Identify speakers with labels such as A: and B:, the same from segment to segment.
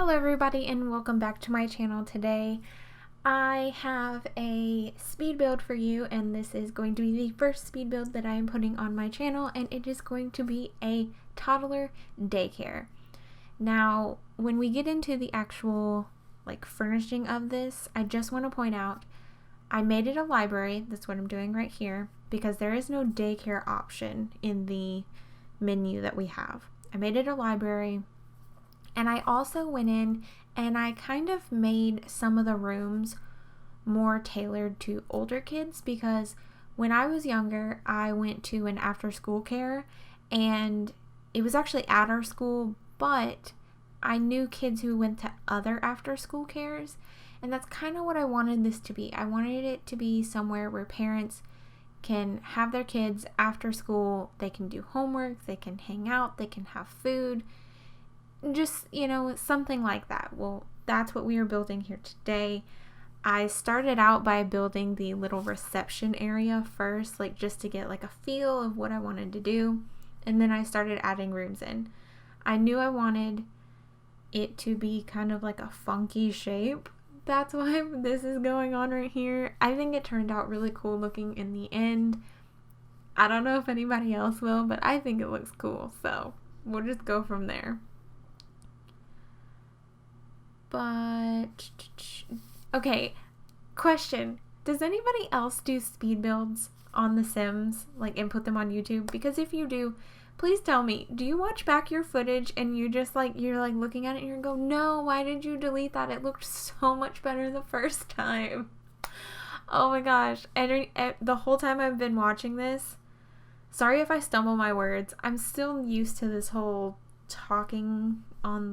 A: Hello everybody and welcome back to my channel. Today I have a speed build for you, and this is going to be the first speed build that I am putting on my channel, and it is going to be a toddler daycare. Now when we get into the actual furnishing of this, I just want to point out I made it a library. That's what I'm doing right here, because there is no daycare option in the menu that we have. I made it a library. And I also went in and I kind of made some of the rooms more tailored to older kids, because when I was younger, I went to an after-school care, and it was actually at our school, but I knew kids who went to other after-school cares, and that's kind of what I wanted this to be. I wanted it to be somewhere where parents can have their kids after school. They can do homework, they can hang out, they can have food. Just, something like that. Well, that's what we are building here today. I started out by building the little reception area first, just to get a feel of what I wanted to do. And then I started adding rooms in. I knew I wanted it to be kind of a funky shape. That's why this is going on right here. I think it turned out really cool looking in the end. I don't know if anybody else will, but I think it looks cool. So we'll just go from there. But, okay, question. Does anybody else do speed builds on The Sims, and put them on YouTube? Because if you do, please tell me. Do you watch back your footage and you just, you're looking at it and you go, no, why did you delete that? It looked so much better the first time. Oh my gosh. And the whole time I've been watching this, sorry if I stumble my words. I'm still used to this whole talking on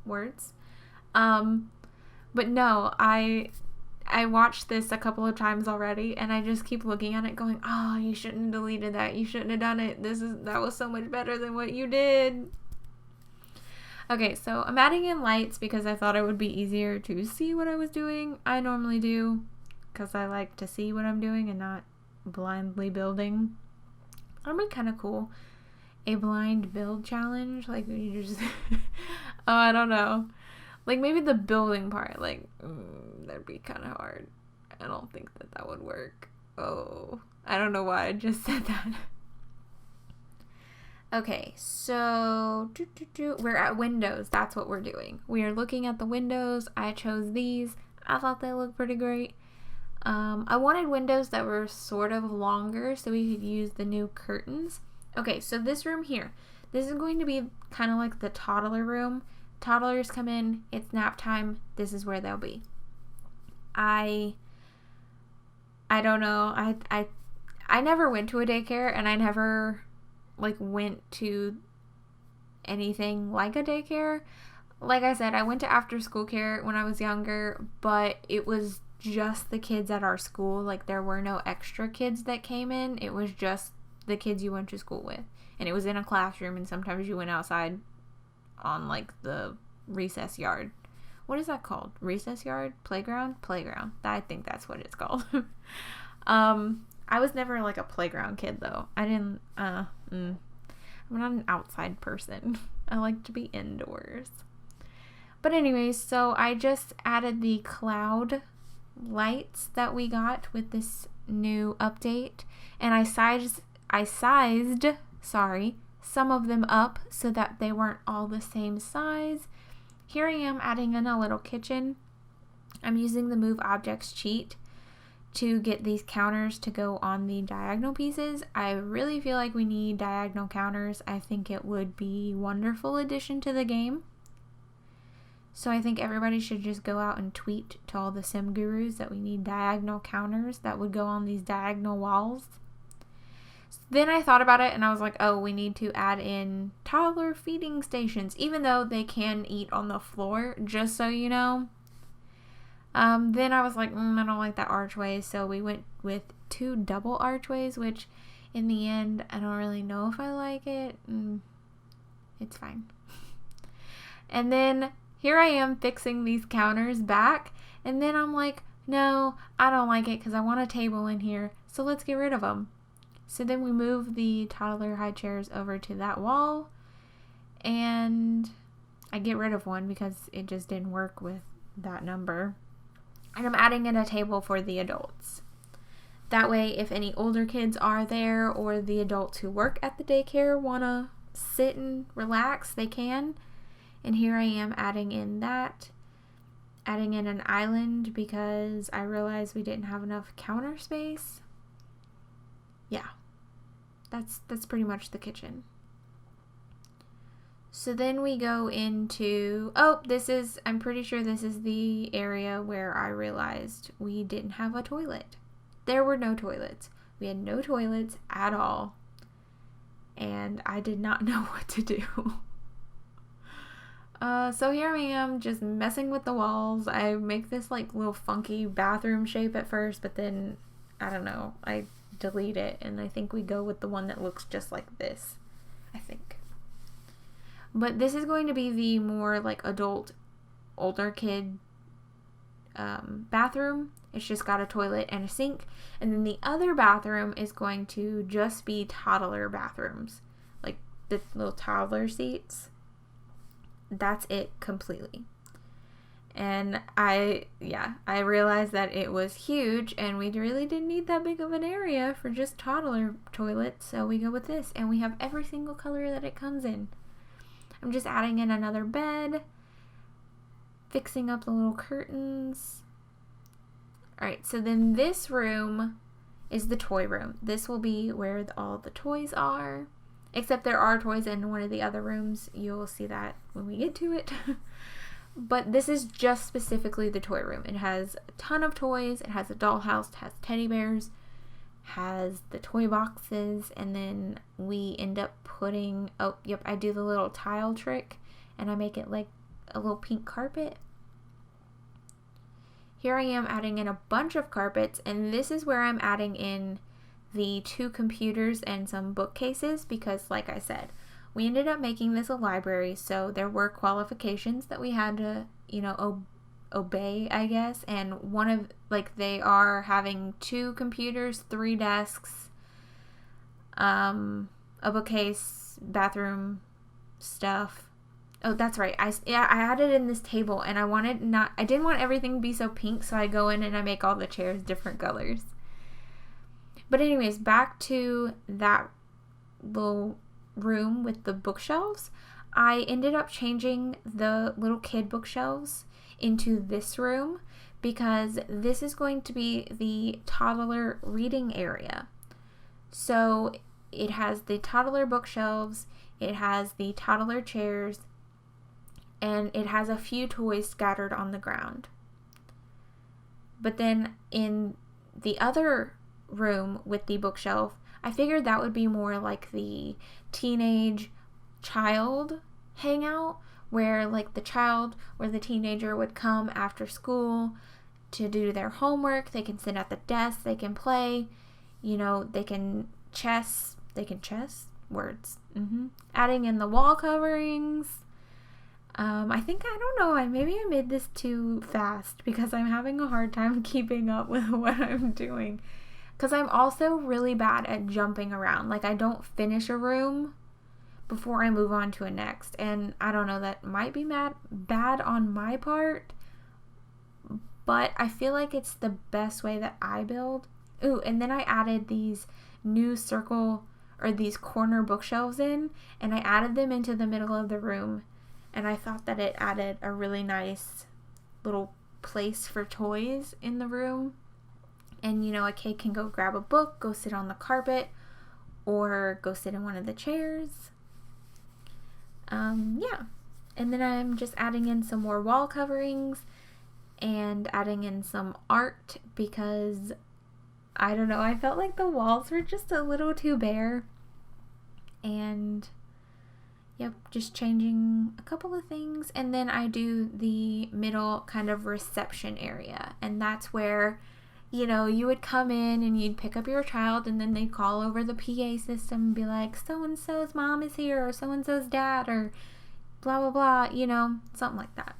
A: words. But no, I watched this a couple of times already, and I just keep looking at it going, oh, you shouldn't have deleted that. You shouldn't have done it. That was so much better than what you did. Okay, so I'm adding in lights because I thought it would be easier to see what I was doing. I normally do, because I like to see what I'm doing and not blindly building. That'd be kind of cool. A blind build challenge, you just oh, I don't know, maybe the building part, that'd be kind of hard. I don't think that would work. Oh, I don't know why I just said that. Okay, so we're at windows. That's what we're doing. We are looking at the windows. I chose these. I thought they looked pretty great. I wanted windows that were sort of longer so we could use the new curtains. Okay, so this room here, this is going to be kind of like the toddler room. Toddlers come in, it's nap time, this is where they'll be. I don't know, I never went to a daycare, and I never went to anything like a daycare. Like I said, I went to after school care when I was younger, but it was just the kids at our school. There were no extra kids that came in. It was just the kids you went to school with, and it was in a classroom, and sometimes you went outside on the recess yard. What is that called? Recess yard? Playground? I think that's what it's called. I was never a playground kid though. I'm not an outside person. I like to be indoors. But anyways, so I just added the cloud lights that we got with this new update, and I sized some of them up so that they weren't all the same size. Here I am adding in a little kitchen. I'm using the Move Objects cheat to get these counters to go on the diagonal pieces. I really feel like we need diagonal counters. I think it would be a wonderful addition to the game. So I think everybody should just go out and tweet to all the sim gurus that we need diagonal counters that would go on these diagonal walls. Then I thought about it and I was like, oh, we need to add in toddler feeding stations, even though they can eat on the floor, just so you know. Then I was like, I don't like that archway, so we went with 2 double archways, which in the end, I don't really know if I like it. It's fine. And then here I am fixing these counters back, and then I'm like, no, I don't like it because I want a table in here, so let's get rid of them. So then we move the toddler high chairs over to that wall, and I get rid of one because it just didn't work with that number. And I'm adding in a table for the adults. That way, if any older kids are there or the adults who work at the daycare want to sit and relax, they can. And here I am adding in that. Adding in an island because I realized we didn't have enough counter space. Yeah, that's pretty much the kitchen. So then we go into, I'm pretty sure this is the area where I realized we didn't have a toilet. There were no toilets. We had no toilets at all. And I did not know what to do. So here I am just messing with the walls. I make this like little funky bathroom shape at first, but then, I don't know, I delete it. And I think we go with the one that looks just like this, I think. But this is going to be the more like adult, older kid bathroom. It's just got a toilet and a sink. And then the other bathroom is going to just be toddler bathrooms. Like the little toddler seats. That's it completely. And I realized that it was huge and we really didn't need that big of an area for just toddler toilets. So we go with this and we have every single color that it comes in. I'm just adding in another bed, fixing up the little curtains. Alright, so then this room is the toy room. This will be where all the toys are. Except there are toys in one of the other rooms. You'll see that when we get to it. But this is just specifically the toy room. It has a ton of toys. It has a dollhouse. It has teddy bears. Has the toy boxes. And then we end up putting... I do the little tile trick. And I make it like a little pink carpet. Here I am adding in a bunch of carpets. And this is where I'm adding in the 2 computers and some bookcases because, like I said, we ended up making this a library, so there were qualifications that we had to, obey, I guess, and one of, they are having 2 computers, 3 desks, a bookcase, bathroom stuff. Oh, that's right. I added in this table, and I didn't want everything to be so pink, so I go in and I make all the chairs different colors. But anyways, back to that little room with the bookshelves. I ended up changing the little kid bookshelves into this room because this is going to be the toddler reading area. So it has the toddler bookshelves, it has the toddler chairs, and it has a few toys scattered on the ground. But then in the other room with the bookshelf, I figured that would be more like the teenage child hangout where the child or the teenager would come after school to do their homework. They can sit at the desk, they can play, they can chess words. Adding in the wall coverings. I don't know, maybe I made this too fast because I'm having a hard time keeping up with what I'm doing. Because I'm also really bad at jumping around. I don't finish a room before I move on to a next. And I don't know, that might be bad on my part. But I feel like it's the best way that I build. Ooh, and then I added these new these corner bookshelves in. And I added them into the middle of the room. And I thought that it added a really nice little place for toys in the room. And, a kid can go grab a book, go sit on the carpet, or go sit in one of the chairs. And then I'm just adding in some more wall coverings and adding in some art because, I don't know, I felt like the walls were just a little too bare. And, just changing a couple of things. And then I do the middle kind of reception area. And that's where... you would come in and you'd pick up your child and then they'd call over the PA system and be like, so-and-so's mom is here or so-and-so's dad or blah, blah, blah, something like that.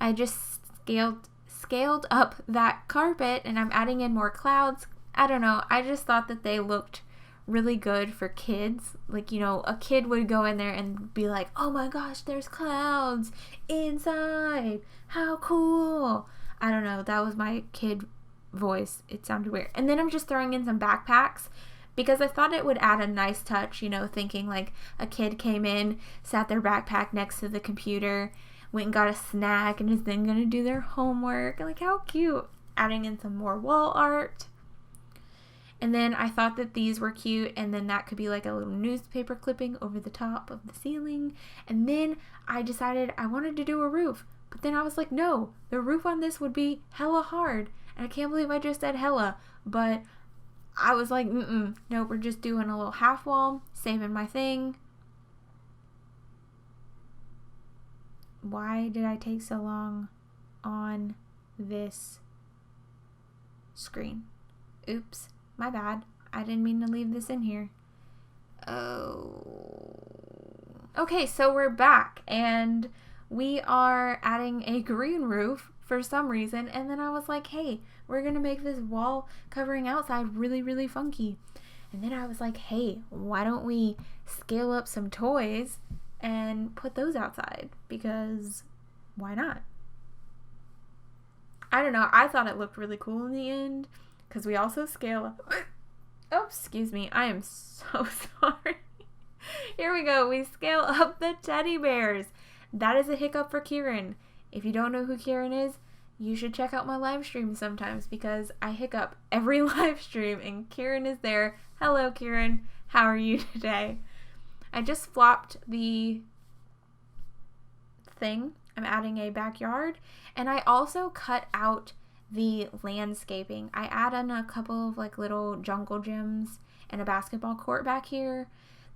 A: I just scaled up that carpet and I'm adding in more clouds. I don't know. I just thought that they looked really good for kids. Like, you know, a kid would go in there and be like, oh my gosh, there's clouds inside. How cool. I don't know. That was my kid voice. It sounded weird. And then I'm just throwing in some backpacks because I thought it would add a nice touch, you know, thinking like a kid came in, sat their backpack next to the computer, went and got a snack, and is then going to do their homework. Like, how cute. Adding in some more wall art. And then I thought that these were cute, and then that could be like a little newspaper clipping over the top of the ceiling. And then I decided I wanted to do a roof, but then I was like, no, the roof on this would be hella hard. And I can't believe I just said hella, but I was like, no, we're just doing a little half wall, saving my thing. Why did I take so long on this screen? Oops. My bad. I didn't mean to leave this in here. Oh. Okay, so we're back and we are adding a green roof for some reason. And then I was like, hey, we're going to make this wall covering outside really, really funky. And then I was like, hey, why don't we scale up some toys and put those outside? Because why not? I don't know. I thought it looked really cool in the end. Because we also scale up. Oh, excuse me. I am so sorry. Here we go. We scale up the teddy bears. That is a hiccup for Kieran. If you don't know who Kieran is, you should check out my live stream sometimes because I hiccup every live stream and Kieran is there. Hello, Kieran. How are you today? I just flopped the thing. I'm adding a backyard. And I also cut out the landscaping. I add in a couple of like little jungle gyms and a basketball court back here.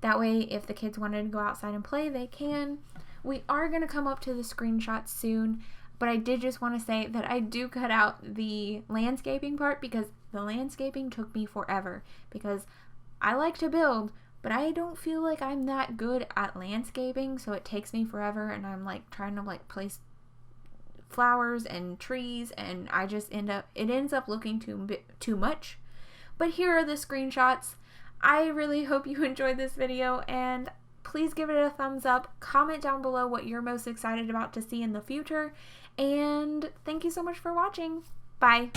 A: That way if the kids wanted to go outside and play, they can. We are going to come up to the screenshots soon, but I did just want to say that I do cut out the landscaping part because the landscaping took me forever because I like to build, but I don't feel like I'm that good at landscaping, so it takes me forever and I'm like trying to like place flowers and trees and I just it ends up looking too much. But here are the screenshots. I really hope you enjoyed this video and please give it a thumbs up. Comment down below what you're most excited about to see in the future and thank you so much for watching. Bye.